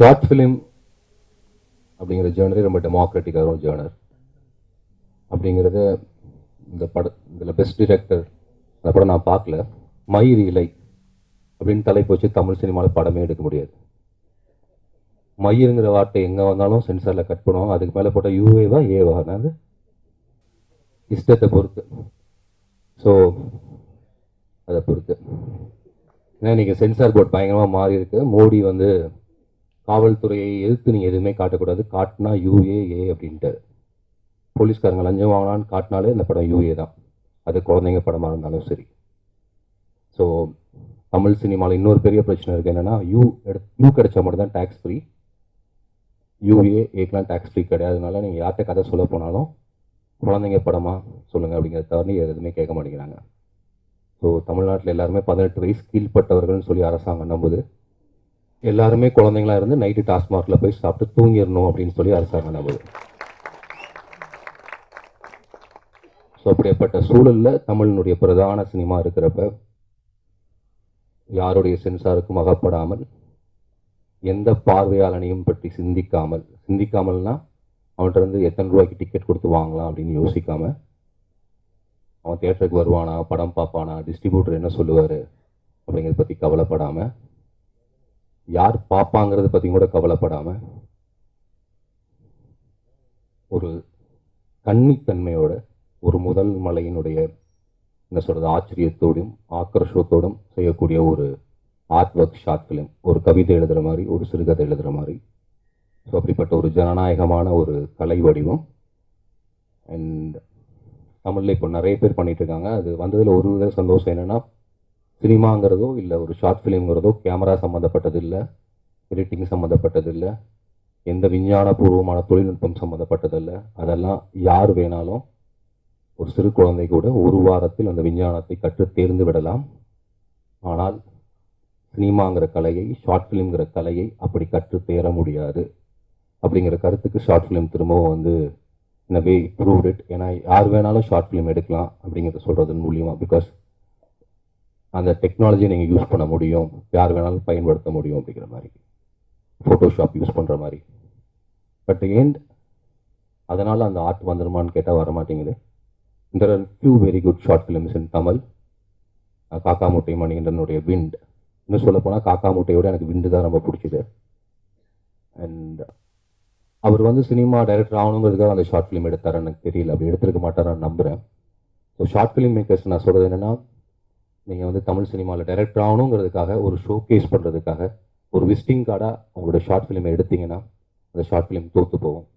Short film அப்படிங்கிற ஜேர்னரே ரொம்ப டெமோக்ராட்டிக்காக ஒரு ஜேர்னர். அப்படிங்கிறத இதில் பெஸ்ட் டிரெக்டர் அந்த படம் நான் பார்க்கல. மயிர் இலை அப்படின்னு தலைப்பு வச்சு தமிழ் சினிமாவில் படமே எடுக்க முடியாது. மயிருங்கிற வார்த்தை எங்கே வந்தாலும் சென்சாரில் கட் பண்ணுவோம். அதுக்கு மேலே போட்டால் யூஏவா ஏவா அது இஷ்டத்தை பொறுத்து. ஸோ அதை பொறுத்து ஏன்னா இன்றைக்கி சென்சார் போர்ட் பயங்கரமாக மாறி இருக்கு. மோடி வந்து காவல்துறையை எதிர்த்து நீங்கள் எதுவுமே காட்டக்கூடாது, காட்டினா யூஏஏ அப்படின்ட்டு. போலீஸ்காரங்க லஞ்சம் வாங்கினான்னு காட்டினாலே இந்த படம் யூஏ தான், அது குழந்தைங்க படமாக இருந்தாலும் சரி. ஸோ தமிழ் சினிமாவில் இன்னொரு பெரிய பிரச்சனை இருக்குது. என்னென்னா யூ கிடைச்சா மட்டும் தான் டேக்ஸ் ஃப்ரீ, யூஏஏக்கெலாம் டேக்ஸ் ஃப்ரீ கிடையாதுனால நீங்கள் யார்கிட்ட கதை சொல்ல போனாலும் குழந்தைங்க படமாக சொல்லுங்கள் அப்படிங்கிறத தவிர எதுவுமே கேட்க மாட்டேங்கிறாங்க. ஸோ தமிழ்நாட்டில் எல்லாருமே 18 வயசு கீழ்பட்டவர்கள்னு சொல்லி அரசாங்கம் நம்புது. எல்லாருமே குழந்தைங்களா இருந்து நைட்டு டாஸ்மார்க்கில் போய் சாப்பிட்டு தூங்கிடணும் அப்படின்னு சொல்லி அரசாங்கம் நம்புது. ஸோ அப்படிப்பட்ட சூழலில் தமிழினுடைய பிரதான சினிமா இருக்கிறப்ப யாருடைய சென்சாருக்கும் அகப்படாமல், எந்த பார்வையாளனையும் பற்றி சிந்திக்காமல்னா அவன்கிட்ட இருந்து எத்தனை ரூபாய்க்கு டிக்கெட் கொடுத்து வாங்கலாம் அப்படின்னு யோசிக்காமல், அவன் தியேட்டருக்கு வருவானா, படம் பார்ப்பானா, டிஸ்ட்ரிபியூட்டர் என்ன சொல்லுவார் அப்படிங்கிறத பற்றி கவலைப்படாமல், யார் பார்ப்பாங்கிறத பற்றி கூட கவலைப்படாமல், ஒரு கன்னித்தன்மையோட ஒரு முதல் மலையினுடைய என்ன சொல்கிறது ஆச்சரியத்தோடும் ஆக்ரோஷத்தோடும் செய்யக்கூடிய ஒரு ஆர்ட் ஒர்க் ஷார்ட் ஃபிலிம். ஒரு கவிதை எழுதுகிற மாதிரி, ஒரு சிறுகதை எழுதுகிற மாதிரி. ஸோ அப்படிப்பட்ட ஒரு ஜனநாயகமான ஒரு கலை வடிவம். அண்ட் தமிழில் இப்போ நிறைய பேர் பண்ணிகிட்டு இருக்காங்க. அது வந்ததில் ஒரு வித சந்தோஷம் என்னென்னா, சினிமாங்கிறதோ இல்லை ஒரு ஷார்ட் ஃபிலிம்ங்கிறதோ கேமரா சம்மந்தப்பட்டது இல்லை, எடிட்டிங் சம்மந்தப்பட்டது இல்லை, எந்த விஞ்ஞானபூர்வமான தொழில்நுட்பம் சம்மந்தப்பட்டது இல்லை. அதெல்லாம் யார் வேணாலும், ஒரு சிறு குழந்தை கூட ஒரு வாரத்தில் அந்த விஞ்ஞானத்தை கற்று தேர்ந்து விடலாம். ஆனால் சினிமாங்கிற கலையை, ஷார்ட் ஃபிலிம்ங்கிற கலையை அப்படி கற்று தேர முடியாது அப்படிங்கிற கருத்துக்கு ஷார்ட் ஃபிலிம் திரும்பவும் வந்து வே ப்ரூவ்ட் இட். ஏன்னா யார் வேணாலும் ஷார்ட் ஃபிலிம் எடுக்கலாம் அப்படிங்கிறத சொல்கிறதன் மூலியமாக, பிகாஸ் அந்த டெக்னாலஜியை நீங்கள் யூஸ் பண்ண முடியும், யார் வேணாலும் பயன்படுத்த முடியும் அப்படிங்கிற மாதிரி, ஃபோட்டோஷாப் யூஸ் பண்ணுற மாதிரி. பட் ஏண்ட் அதனால் அந்த ஆர்ட் வந்துடுமான்னு கேட்டால் வரமாட்டேங்குது. There are few very good short films in Tamil. காக்கா மூட்டை மணிகண்டனுடைய விண்ட், இன்னும் சொல்ல போனால் காக்கா மூட்டையோட எனக்கு விண்டு தான் ரொம்ப பிடிச்சிது. அண்ட் அவர் வந்து சினிமா டைரக்டர் ஆகணுங்கிறதுக்காக அந்த ஷார்ட் ஃபிலிம் எடுத்தார் எனக்கு தெரியல, அப்படி எடுத்துருக்க மாட்டாரான்னு நம்புகிறேன். ஸோ ஷார்ட் ஃபிலிம் மேக்கர்ஸ் நான் சொல்கிறது என்னென்னா, நீங்கள் வந்து தமிழ் சினிமாவில் டைரக்டர் ஆகணுங்கிறதுக்காக, ஒரு ஷோ கேஸ் பண்ணுறதுக்காக, ஒரு விசிட்டிங் கார்டாக உங்களோட ஷார்ட் ஃபிலிமை எடுத்தீங்கன்னா அந்த ஷார்ட் ஃபிலிம் தோற்று போகும்.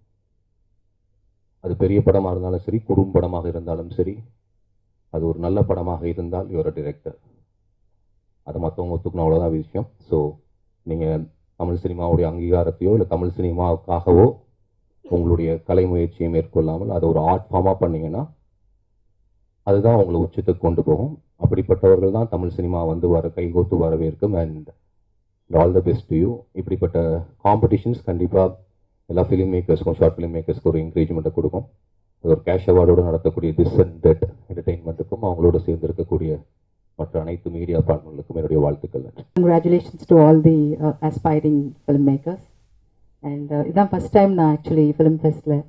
அது பெரிய படமாக இருந்தாலும் சரி, குறும்படமாக இருந்தாலும் சரி, அது ஒரு நல்ல படமாக இருந்தால் யுவர் டிரெக்டர். அதை மற்றவங்க ஒத்துக்கணும், அவ்வளோதான் விஷயம். ஸோ நீங்கள் தமிழ் சினிமாவுடைய அங்கீகாரத்தையோ இல்லை தமிழ் சினிமாவுக்காகவோ உங்களுடைய கலை முயற்சியை மேற்கொள்ளாமல் அதை ஒரு ஆர்ட் ஃபார்மாக பண்ணிங்கன்னா அதுதான் உங்களை உச்சத்துக்கு கொண்டு போகும். அப்படிப்பட்டவர்கள் தான் தமிழ் சினிமா வந்து கைகோத்து வரவேற்கும். And all the best to you. இப்படிப்பட்ட காம்படிஷன்ஸ் கண்டிப்பாக எல்லா ஃபிலிம் மேக்கர்ஸ்க்கும், ஷார்ட் ஃபிலிம் மேக்கர்ஸ்க்கு ஒரு என்கரேஜ்மெண்ட்டை கொடுக்கும். அது ஒரு கேஷ் அவார்டோடு நடத்தக்கூடிய திஸ் அண்ட் தட் என்டர்டெயின்மெண்ட்டுக்கும் அவங்களோட சேர்ந்து இருக்கக்கூடிய மற்ற அனைத்து மீடியா பார்ட்னர்களுக்கும் என்னுடைய வாழ்த்துக்கள். Congratulations to all the aspiring film makers. And இதான் ஃபஸ்ட் டைம் நான் ஆக்சுவலி ஃபிலிம் ஃபெஸ்ட்டில்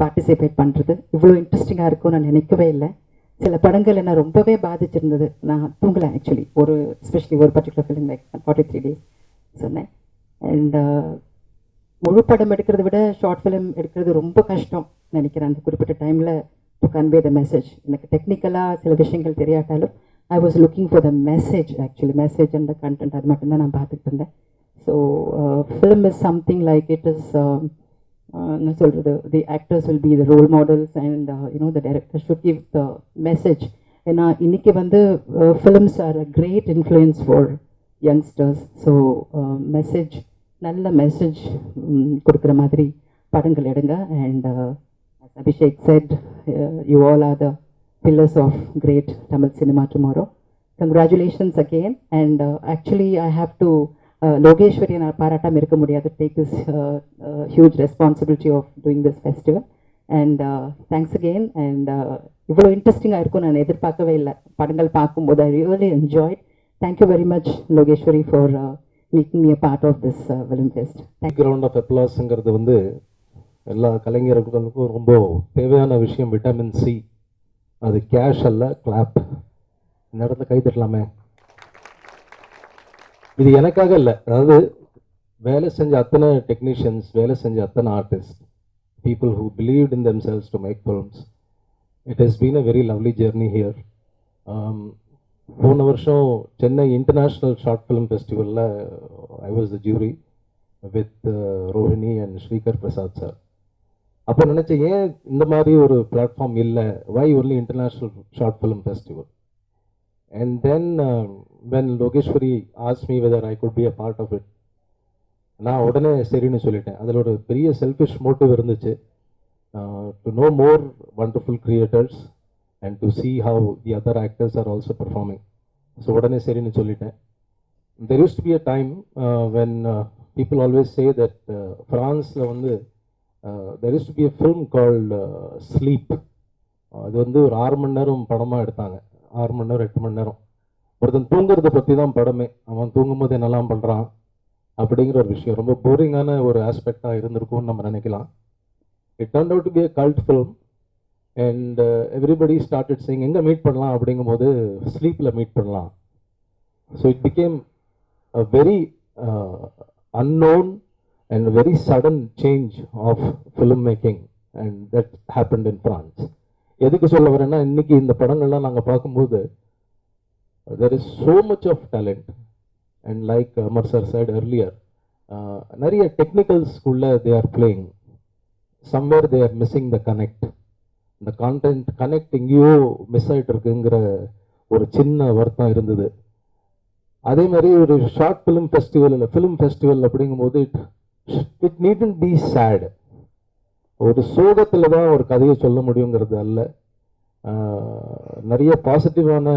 பார்ட்டிசிபேட் பண்ணுறது. இவ்வளோ இன்ட்ரெஸ்டிங்காக இருக்கும்னு நான் நினைக்கவே இல்லை. சில படங்கள் என்ன ரொம்பவே பாதிச்சிருந்தது. நான் தூங்கலை ஆக்சுவலி, எஸ்பெஷலி ஒரு பர்டிகுலர் ஃபிலிம் லைக் 43 days சொன்னேன். அண்ட் முழு படம் எடுக்கிறத விட ஷார்ட் ஃபிலிம் எடுக்கிறது ரொம்ப கஷ்டம் நினைக்கிறேன். அந்த குறிப்பிட்ட டைமில் டு கன்வே த மெசேஜ். எனக்கு டெக்னிக்கலாக சில விஷயங்கள் தெரியாட்டாலும் I was looking for the message. Actually message and the content அது மட்டும்தான் நான் பார்த்துட்டு இருந்தேன். So film is something like it is என்ன சொல்கிறது, the actors will be the role models and you know the director should give the message. ஏன்னா இன்றைக்கி வந்து films are a great influence for youngsters. So message, நல்ல message கொடுக்குற மாதிரி படங்கள் எடுங்க. And Abhishek said, you all are the pillars of great Tamil cinema tomorrow. Congratulations again. And actually I have to Logeshwari and Paratam irukka mudiyadhu take this huge responsibility of doing this festival. And thanks again. And ivlo interesting ah irukku nan edirpaakave illa padangal paakumbodhu I really enjoyed. Thank you very much Logeshwari for making me a part of this film fest. Thank you. Ground of அப்ளாஸ்ங்கிறது வந்து எல்லா கலைஞர்களுக்கும் ரொம்ப தேவையான விஷயம். Vitamin C. அது cash அல்ல, clap. இந்த இடத்துல கை தட்டலாமே. இது எனக்காக இல்லை, அதாவது வேலை செஞ்ச அத்தனை டெக்னீஷியன்ஸ், வேலை செஞ்ச அத்தனை artist, people who believed in themselves to make films. It has been a very lovely journey here. போன வருஷம் சென்னை இன்டர்நேஷ்னல் ஷார்ட் ஃபிலிம் ஃபெஸ்டிவலில் I was the jury with Rohini and Srikar Prasad sir. அப்போ நினச்சேன், ஏன் இந்த மாதிரி ஒரு பிளாட்ஃபார்ம் இல்லை, why only international short film festival. And then when Lokeswari ask me whether I could be a part of it, நான் உடனே சரின்னு சொல்லிட்டேன். அதில் ஒரு பெரிய செல்ஃபிஷ் மோட்டிவ் இருந்துச்சு, to know more wonderful creators and to see how the other actors are also performing. So உடனே சரின்னு சொல்லிட்டேன். There used to be a time when people always say that ஃப்ரான்ஸில் வந்து there used to be a film called Sleep. அது வந்து ஒரு 6 மணி நேரம் படமாக எடுத்தாங்க. 6 மணி நேரம் 8 மணி நேரம். ஒருத்தன் தூங்குறதை பற்றி தான் படமே. அவன் தூங்கும்போது என்னெல்லாம் பண்ணுறான் அப்படிங்கிற ஒரு விஷயம். ரொம்ப போரிங்கான ஒரு ஆஸ்பெக்டாக இருந்திருக்கும்னு நம்ம நினைக்கலாம். It turned out to be a cult film. And everybody started saying, எங்கே மீட் பண்ணலாம் அப்படிங்கும்போது ஸ்லீப்பில் மீட் பண்ணலாம். So it became a very unknown and very sudden change of filmmaking, and that happened in France. எதுக்கு சொல்ல வரேன்னா, இன்னைக்கு இந்த படங்கள்லாம் நாங்கள் பார்க்கும்போது there is so much of talent, and like Amar sir said earlier, நிறைய டெக்னிக்கல்ஸ்குள்ள they are playing. Somewhere they are missing the connect. இந்த கான்டென்ட் கனெக்ட் எங்கேயோ மிஸ் ஆகிட்டு இருக்குங்கிற ஒரு சின்ன வருத்தம் இருந்தது. அதே மாதிரி ஒரு ஷார்ட் ஃபிலிம் ஃபெஸ்டிவல் இல்லை, ஃபிலிம் ஃபெஸ்டிவல் அப்படிங்கும்போது இட் நீடன்ட் பி சேட். ஒரு சோகத்தில் தான் ஒரு கதையை சொல்ல முடியுங்கிறது அல்ல. நிறைய பாசிட்டிவான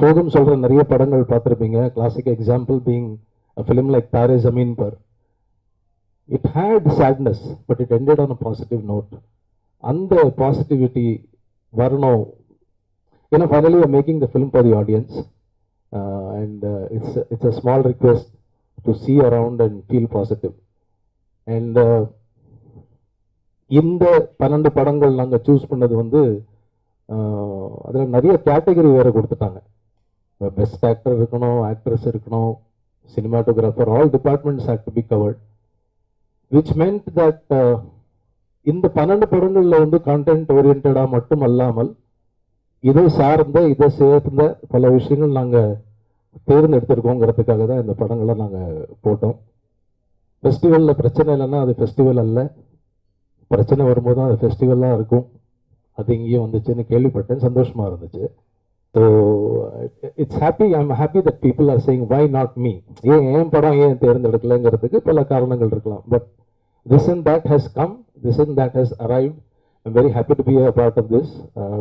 சோகம் சொல்கிற நிறைய படங்கள் பார்த்துருப்பீங்க. Classic example being a film like Taare Zameen Par. It had sadness but it ended on a positive note. அந்த பாசிட்டிவிட்டி வரணும். ஏன்னா finally we are making the film for the audience, and it's a small request to see around and feel positive. And இந்த 12 படங்கள் நாங்கள் choose பண்ணது வந்து அதில் நிறைய கேட்டகரி வேறு கொடுத்துட்டாங்க. பெஸ்ட் ஆக்டர் இருக்கணும், ஆக்ட்ரஸ் இருக்கணும், cinematographer, all departments had to be covered, which meant that இந்த 12 படங்களில் வந்து கான்டென்ட் ஓரியன்டாக மட்டும் அல்லாமல் இதை சார்ந்த இதை சேர்ந்த பல விஷயங்கள் நாங்கள் தேர்ந்தெடுத்திருக்கோங்கிறதுக்காக தான் இந்த படங்களை நாங்கள் போட்டோம். ஃபெஸ்டிவலில் பிரச்சனை இல்லைன்னா அது ஃபெஸ்டிவல் அல்ல, பிரச்சனை வரும்போது தான் அது ஃபெஸ்டிவலாக இருக்கும். அது இங்கேயும் வந்துச்சுன்னு கேள்விப்பட்டேன், சந்தோஷமாக இருந்துச்சு. So it's happy, I am happy that people are saying why not me. ஏன் படம் ஏன் தேர்ந்தெடுக்கலைங்கிறதுக்கு பல காரணங்கள் இருக்கலாம். But this and that has come, this and that has arrived. I'm very happy to be a part of this.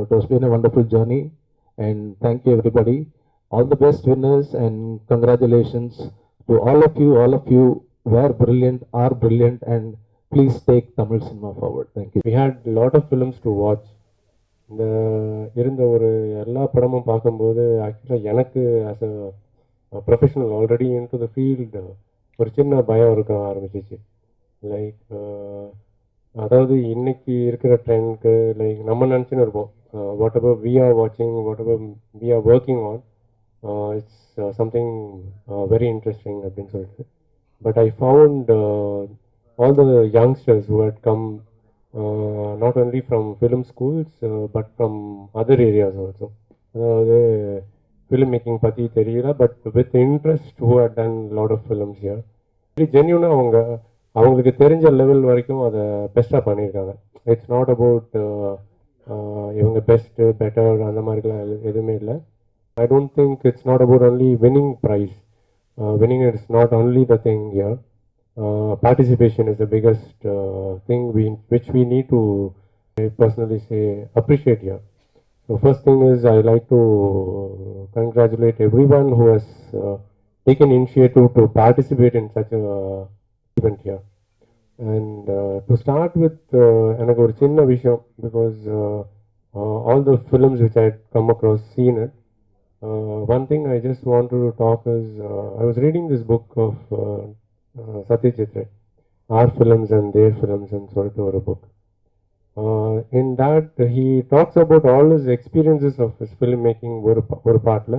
It has been a wonderful journey, and thank you everybody. All the best winners, and congratulations to all of you. All of you were brilliant, are brilliant, and please take Tamil cinema forward. Thank you. We had a lot of films to watch. இந்த இருந்த ஒரு எல்லா படமும் பார்க்கும்போது ஆக்சுவலாக எனக்கு as a professional already into the field ஒரு சின்ன பயம் இருக்க ஆரம்பிச்சிச்சு. லைக் அதாவது இன்னைக்கு இருக்கிற ட்ரெண்ட்க்கு லைக் நம்ம நினச்சின்னு இருப்போம், வாட் எவர் வி ஆர் வாட்சிங், whatever we are working on, it's something very interesting அப்படின்னு சொல்லிட்டு. But I found all the youngsters who had come not only from film schools but from other areas also. அதாவது film making பற்றி தெரியல, but with interest who had done lot of films here. ஜென்யூனாக அவங்களுக்கு தெரிஞ்ச level வரைக்கும் அதை பெஸ்ட்டாக பண்ணியிருக்காங்க. இட்ஸ் நாட் அபவுட் இவங்க பெஸ்ட்டு பெட்டர் அந்த மாதிரிலாம் எதுவுமே இல்லை. ஐ don't think it's not about only winning price. Winning it's not only the thing here. Participation is the biggest thing which we need to personally say appreciate here. So first thing is I like to congratulate everyone who has taken initiative to participate in such a event here. And to start with, எனக்கு ஒரு சின்ன விஷயம், because all the films which I had come across, seen it, One thing I just wanted to talk is I was reading this book of Satyajit Ray, Our Films and Their Films and sort of a book. In that he talks about all his experiences of his filmmaking ஒரு partல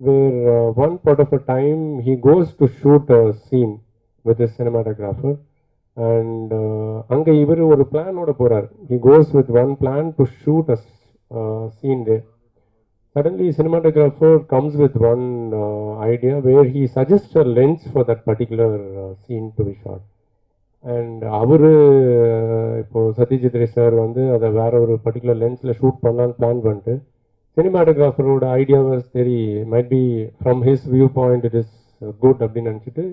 where one part of a time he goes to shoot a scene with his cinematographer and அங்க இவர் ஒரு பிளானோட போறார். He goes with one plan to shoot a scene there. Suddenly cinematographer comes with one idea where he suggests a lens for that particular scene to be shot. And அவரு இப்போ Satyajit Ray sir வந்து அதை வேற ஒரு பர்டிகுலர் லென்ஸில் shoot பண்ணலான்னு plan பண்ணிட்டு சினிமாட்டோகிராஃபரோட ஐடியாவை சரி might be from his view point it is good அப்படின்னு நினச்சிட்டு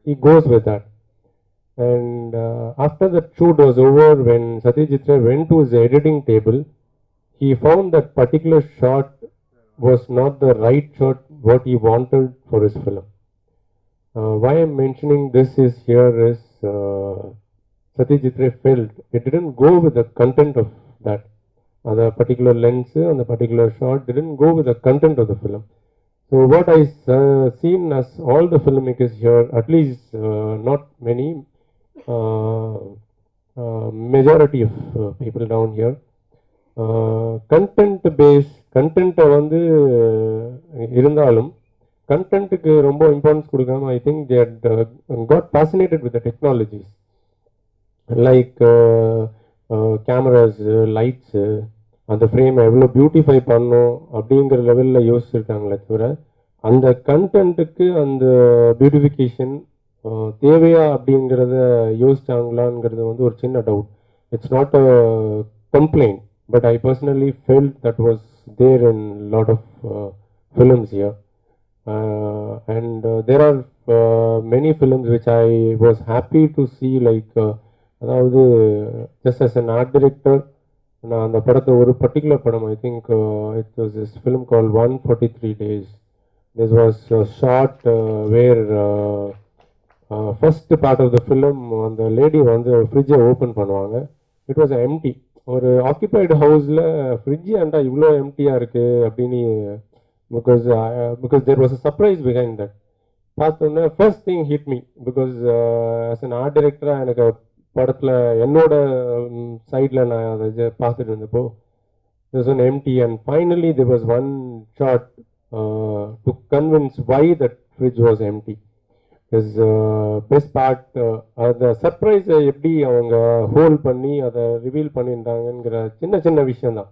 he goes with that. And after that shoot was over when Satyajit Ray went to his editing table he found that particular shot was not the right shot what he wanted for his film. Why I'm mentioning this is here is Satyajit Ray felt it didn't go with the content of that. The particular lens and the particular shot didn't go with the content of the film. So what I seen as all the filmmakers here, at least not many, majority of people down here, content base கண்டென்ட்டை வந்து இருந்தாலும் கண்டென்ட்டுக்கு ரொம்ப importance கொடுக்காம I think they got fascinated with the technologies like cameras lights அந்த ஃப்ரேமை எவ்வளோ beautify பண்ணணும் அப்படிங்கிற லெவலில் யோசிச்சிருக்காங்களே தவிர அந்த கண்டென்ட்டுக்கு அந்த பியூட்டிஃபிகேஷன் தேவையா அப்படிங்கிறத யோசிச்சாங்களாங்கிறது வந்து ஒரு சின்ன doubt. It's not a complaint. But I personally felt that was there in a lot of films here. And there are many films which I was happy to see, like அதாவது just as an art director நான் அந்த படத்தை ஒரு particular படம் I think it was this film called 143 Days. This was shot where first part of the film அந்த lady வந்து ஃப்ரிட்ஜை open பண்ணுவாங்க. It was empty. ஒரு ஆக்கியபைடு ஹவுஸில் ஃப்ரிட்ஜ் ஏன்டா இவ்வளோ எம்டியாக இருக்குது அப்படின்னு because there was a surprise behind that. பார்த்தோன்னே first thing hit me because as an art டைரக்டராக எனக்கு படத்தில் என்னோட சைடில் நான் அதை பார்த்துட்டு இருந்தப்போ there's an empty and finally there was one shot to convince why that fridge was empty. His best part அந்த சர்ப்ரைஸை எப்படி அவங்க ஹோல்ட் பண்ணி அதை ரிவீல் பண்ணியிருந்தாங்கிற சின்ன சின்ன விஷயம் தான்.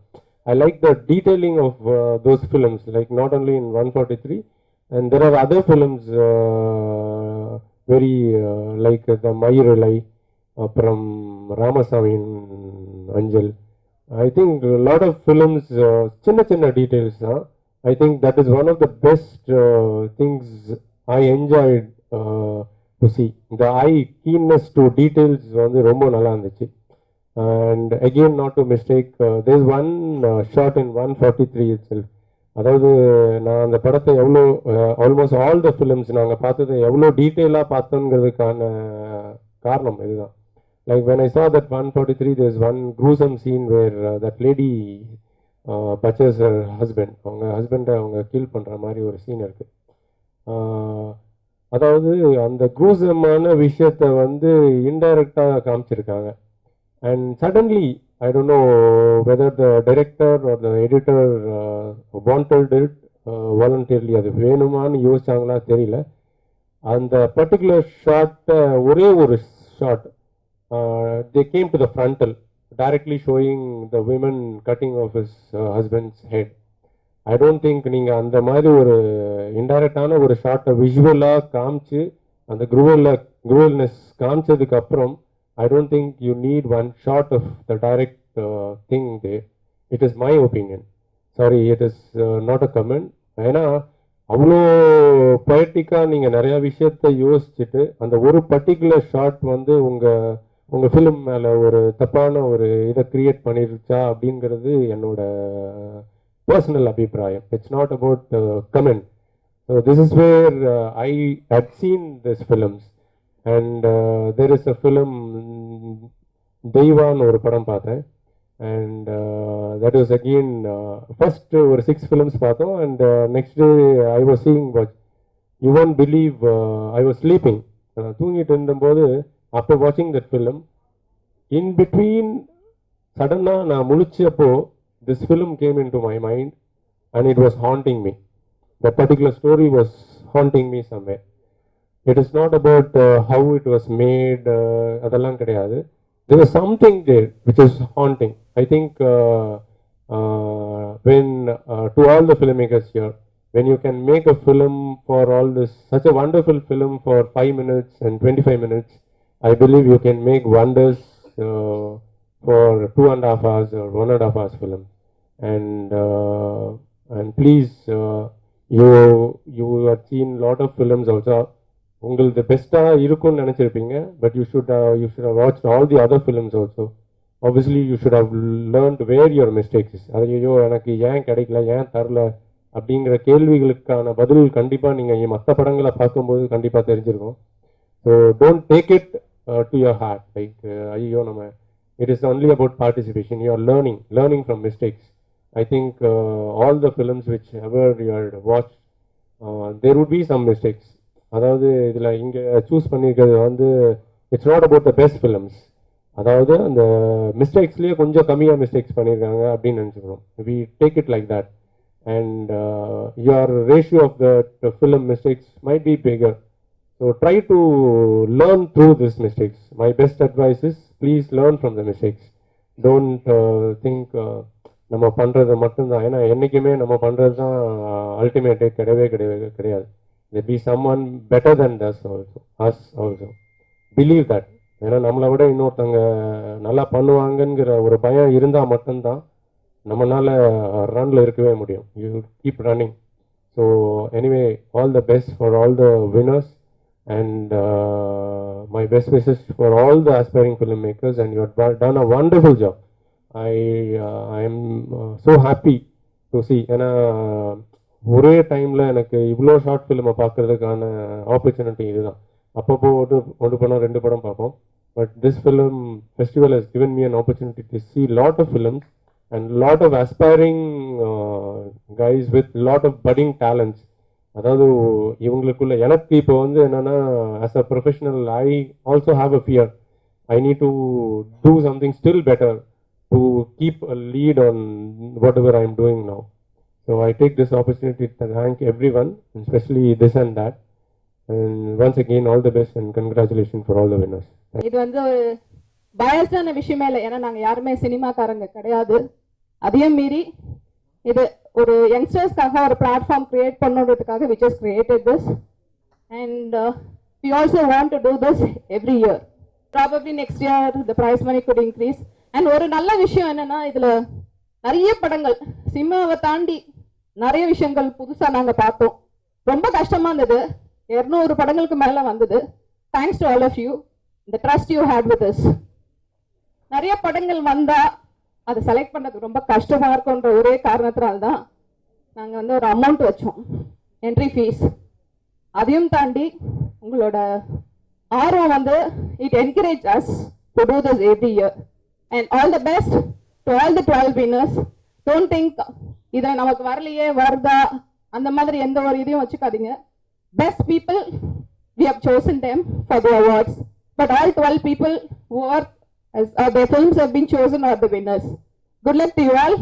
I like the detailing of those films like not only in 143 and there are other films very like the மயிரிலை அப்புறம் ராமசாமியின் அஞ்சல். I think lot of films சின்ன சின்ன டீட்டெயில்ஸ் தான். I think that is one of the best things I enjoyed to see. The eye keenness to details வந்து ரொம்ப நல்லா இருந்துச்சு. And again not to mistake there is one shot in 143 itself. அதாவது நான் அந்த படத்தை எவ்வளோ ஆல்மோஸ்ட் ஆல் த ஃபிலிம்ஸ் நாங்கள் பார்த்தது எவ்வளோ டீட்டெயிலாக பார்த்தோங்கிறதுக்கான காரணம் இதுதான். Like when I saw that 143 there is one gruesome scene where that lady butchers her husband. அவங்க ஹஸ்பண்டை அவங்க கில் பண்ணுற மாதிரி ஒரு சீன் இருக்குது. அதாவது அந்த குரூசமான விஷயத்தை வந்து இன்டைரக்டாக காமிச்சிருக்காங்க. And suddenly I don't know whether the director or the editor wanted it voluntarily, அது வேணுமான்னு யோசிச்சாங்களா தெரியல. அந்த பர்டிகுலர் ஷாட்டை ஒரே ஒரு shot they came to the frontal directly showing the women cutting off his husband's head. I don't think நீங்கள் அந்த மாதிரி ஒரு இன்டைரக்டான ஒரு ஷார்ட்டை விஷுவலாக காமிச்சு அந்த குரூவல்னஸ் காமிச்சதுக்கு அப்புறம் I don't think you need one shot of the direct thing they. It is my opinion. Sorry, it is not a comment. ஏன்னா அவ்வளோ பொயட்டிக்காக நீங்கள் நிறையா விஷயத்தை யோசிச்சுட்டு அந்த ஒரு பர்டிகுலர் ஷார்ட் வந்து உங்கள் ஃபிலிம் மேலே ஒரு தப்பான ஒரு இதை கிரியேட் பண்ணிருச்சா அப்படிங்கிறது என்னோட personal abhiprayam. It's not about comment. So this is where I had seen these films and there is a film Deivan ஒரு படம் பார்த்தேன். and that was again first ஒரு 6 films பார்த்தோம், and next day I was seeing what you won't believe, I was sleeping, தூங்கிட்டு இருந்தபோது after watching that film, in between suddenly நான் முழிச்சப்போ this film came into my mind and it was haunting me. That particular story was haunting me somewhere. It is not about how it was made, அதெல்லாம் கிடையாது. There was something there which is haunting. I think when to all the filmmakers here, when you can make a film for all this, such a wonderful film for 5 minutes and 25 minutes, I believe you can make wonders for 2.5 hours or 1.5 hours film. And please, you have seen lot of films also. உங்களுக்கு பெஸ்ட்டாக இருக்கும்னு நினச்சிருப்பீங்க, but you should have watched all the other films also. Obviously you should have learned where your mistakes is. ஐயோ எனக்கு ஏன் கிடைக்கல, ஏன் தரல அப்படிங்கிற கேள்விகளுக்கான பதில் கண்டிப்பாக நீங்கள் மற்ற படங்களை பார்க்கும்போது கண்டிப்பாக தெரிஞ்சிருக்கும். So don't take it to your heart, like ஐயோ நம்ம, it is only about participation. You are learning from mistakes. I think all the films which ever you had watched, there would be some mistakes. அதாவது இதில் இங்கே choose பண்ணியிருக்கிறது வந்து it's not about the best films. அதாவது அந்த மிஸ்டேக்ஸ்லேயே கொஞ்சம் கம்மியாக மிஸ்டேக்ஸ் பண்ணியிருக்காங்க அப்படின்னு நினச்சிக்கணும். We take it like that, and your ratio of the film mistakes might be bigger. So try to learn through this mistakes. My best advice is please learn from the mistakes. Don't think நம்ம பண்ணுறது மட்டும்தான், ஏன்னா என்றைக்குமே நம்ம பண்ணுறது தான் அல்டிமேட்டே கிடையாது. There be someone better than us also. Believe that. ஏன்னா நம்மளை விட இன்னொருத்தவங்க நல்லா பண்ணுவாங்கங்கிற ஒரு பயம் இருந்தால் மட்டும்தான் நம்மளால ரன்ல இருக்கவே முடியும். You keep running. So anyway, all the best for all the winners, and my best wishes for all the aspiring filmmakers, and you have done a wonderful job. I am so happy to see. ஏன்னா ஒரே டைமில் எனக்கு இவ்வளோ short ஃபிலிமை பார்க்கறதுக்கான opportunity இதுதான். அப்பப்போ ஒன்று படம் 2 படம் பார்ப்போம், but this film festival has given me an opportunity to see lot of films and lot of aspiring guys with lot of budding talents. அதாவது இவங்களுக்குள்ள எனக்கு இப்போ வந்து என்னென்னா, as a professional I also have a fear. I need to do something still better to keep a lead on what ever I am doing now. So I take this opportunity to thank everyone, especially this and that. And once again, all the best and congratulations for all the winners. இது வந்து ஒரு பயஸ்டான விஷயமே இல்லை, ஏன்னா நாங்கள் யாருமே சினிமாக்காரங்க கிடையாது. அதையும் மீறி இது ஒரு யங்ஸ்டர்ஸ்க்காக ஒரு பிளாட்ஃபார்ம் கிரியேட் பண்ணுறதுக்காக we just created this, and we also want to do this every year. Probably next year the prize money could increase. And ஒரு நல்ல விஷயம் என்னன்னா, இதில் நிறைய படங்கள் சினிமாவை தாண்டி நிறைய விஷயங்கள் புதுசாக நாங்கள் பார்த்தோம். ரொம்ப கஷ்டமாக இருந்தது. 200 படங்களுக்கு மேலே வந்தது. Thanks to all of you, இந்த trust you had with us. நிறைய படங்கள் வந்தால் அதை செலக்ட் பண்ணுறது ரொம்ப கஷ்டமாக இருக்குன்ற ஒரே காரணத்தினால தான் நாங்கள் வந்து ஒரு அமௌண்ட் வச்சோம், என்ட்ரி ஃபீஸ். அதையும் தாண்டி உங்களோட ஆர்வம் வந்து it encourage us to do this every year. And all the best to all the 12 winners. Don't think இதை நமக்கு வரலையே வருதா அந்த மாதிரி எந்த ஒரு இதையும் வச்சுக்காதீங்க. Best people, we have chosen them for the awards, but all 12 people who are their films have been chosen are the winners. Good luck to you all.